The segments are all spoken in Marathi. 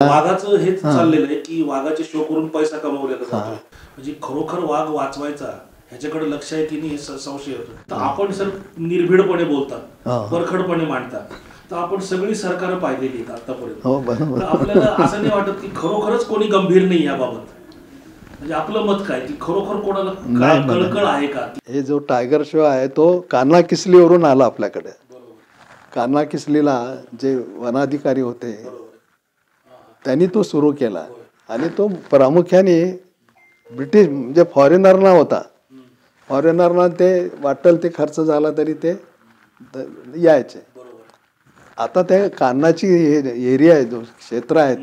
वाघाचं हेच चाललेलं आहे की वाघाचे शो करून पैसा कमवलेला जातोय. म्हणजे खरोखर वाघ वाचवायचा ह्याच्याकडे लक्ष आहे की नाही हे संशय होतो. तर आपण सर निर्भीडपणे बोलतात, परखडपणे मांडतात. तर आपण सगळी सरकारं पाहिलेली आहेत आतापर्यंत. तर आपल्याला असं नाही वाटत की खरोखरच कोणी गंभीर नाही याबाबत. म्हणजे आपलं मत काय की खरोखर कोणाला कळकळ आहे का? हे जो टायगर शो आहे तो कान्हा किसलीवरून आला आपल्याकडे. कान्हा किसलीला जे वनाधिकारी होते त्यांनी तो सुरू केला आणि तो प्रामुख्याने ब्रिटिश म्हणजे फॉरेनरना होता. फॉरेनरना ते वाटेल ते खर्च झाला तरी ते यायचे. आता ते कान्हाची एरिया आहे जो क्षेत्र आहे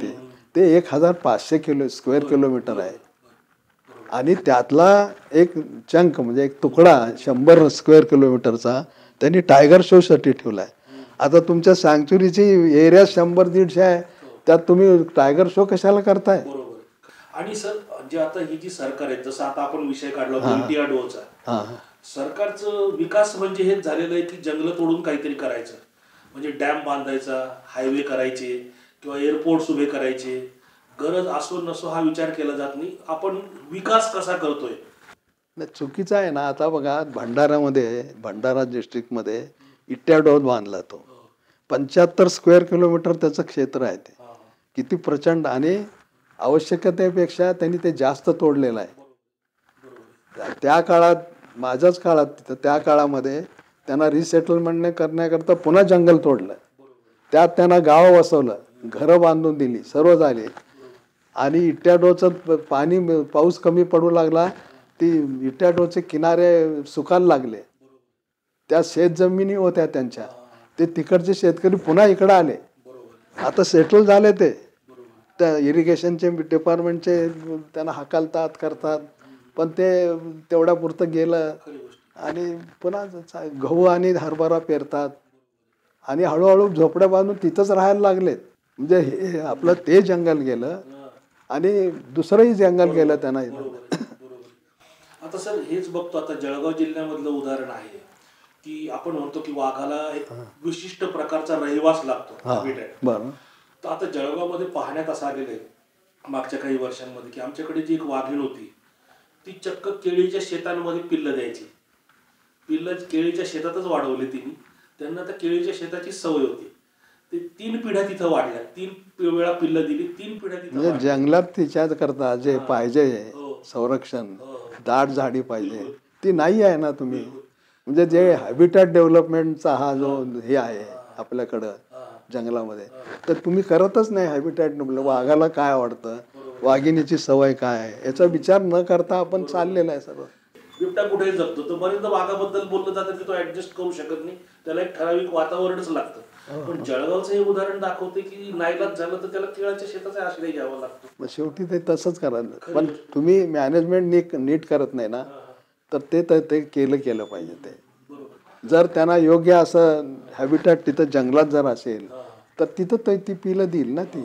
ते 1500 स्क्वेअर किलोमीटर आहे आणि त्यातला एक चंक म्हणजे एक तुकडा 100 स्क्वेअर किलोमीटरचा त्यांनी टायगर शोसाठी ठेवला आहे. आता तुमच्या सँक्च्युरीची एरिया 100-150 आहे, त्यात तुम्ही टायगर शो कशाला करताय? आणि सर जे आता ही जी सरकार आहे, जसं आता आपण विषय काढला इंडियाडोचा, सरकारचं विकास म्हणजे हेच झालेलं आहे की जंगल तोडून काहीतरी करायचं. म्हणजे डॅम बांधायचा, हायवे करायचे किंवा एअरपोर्ट्स उभे करायचे. गरज असो नसो हा विचार केला जात नाही. आपण विकास कसा करतोय नाही, चुकीचं आहे ना. आता बघा भंडारा डिस्ट्रिक्टमध्ये इट्याडोह बांधला तो 75 स्क्वेअर किलोमीटर त्याचं क्षेत्र आहे. ते किती प्रचंड आणि आवश्यकतेपेक्षा त्यांनी ते जास्त तोडलेलं आहे. त्या काळात माझ्याच काळात त्या काळामध्ये त्यांना रिसेटलमेंट करण्याकरता पुन्हा जंगल तोडलं. त्यात त्यांना गाव वसवलं, घरं बांधून दिली, सर्व झाले. आणि इट्याडोहचं पाऊस कमी पडू लागला, ती इट्याडोहचे किनारे सुकायला लागले. त्या शेतजमिनी होत्या त्यांच्या, ते तिकडचे शेतकरी पुन्हा इकडं आले. आता सेटल झाले ते. त्या इरिगेशनचे डिपार्टमेंटचे त्यांना हाकलतात करतात, पण ते तेवढ्या पुरतं गेलं आणि पुन्हा गहू आणि हरभरा पेरतात आणि हळूहळू झोपड्या बांधून तिथंच राहायला लागलेत. म्हणजे हे आपलं ते जंगल गेलं आणि दुसरंही जंगल गेलं त्यांना. आता सर हेच बघतो, आता जळगाव जिल्ह्यामधलं उदाहरण आहे की आपण म्हणतो की वाघाला एक विशिष्ट प्रकारचा रहिवास लागतो. तर आता जळगावमध्ये पाहण्यात असं आलेलं आहे मागच्या काही वर्षांमध्ये की आमच्याकडे जी एक वाघीण होती ती चक्क केळीच्या शेतांमध्ये पिल्लं द्यायची. पिल्लं केळीच्या शेतातच वाढवले तिने. त्यांना त्या केळीच्या शेताची सवय होती. ते 3 पिढ्या तिथं वाढल्या, 3 वेळा पिल्लं दिली, 3 पिढ्या तिथं. जंगलात तिच्या करता जे पाहिजे संरक्षण, दाट झाडी पाहिजे ती नाही आहे ना तुम्ही. म्हणजे जे हॅबिटॅट डेव्हलपमेंटचा हा जो हे आहे आपल्याकडं जंगलामध्ये, तर तुम्ही करतच नाही हॅबिटॅट. वाघाला काय आवडतं, वाघिणीची सवय काय आहे, याचा विचार न करता आपण चाललेला आहे सर्व. बिबट्या कुठेही जगतो, तर बरेचदा वाघाबद्दल बोललं जातं की तो ऍडजस्ट करू शकत नाही, त्याला एक ठराविक वातावरणच लागतं. पण जळगावचं हे उदाहरण दाखवते की नाईलाज झालं तर त्याला केळाच्या शेताचा आश्रय घ्यावा लागतो. शेवटी ते तसंच करायला. पण तुम्ही मॅनेजमेंट नीट करत नाही ना, तर ते केलं पाहिजे. ते जर त्यांना योग्य असं हॅबिटॅट तिथं जंगलात जर असेल तर तिथं ती पिलं देईल ना ती.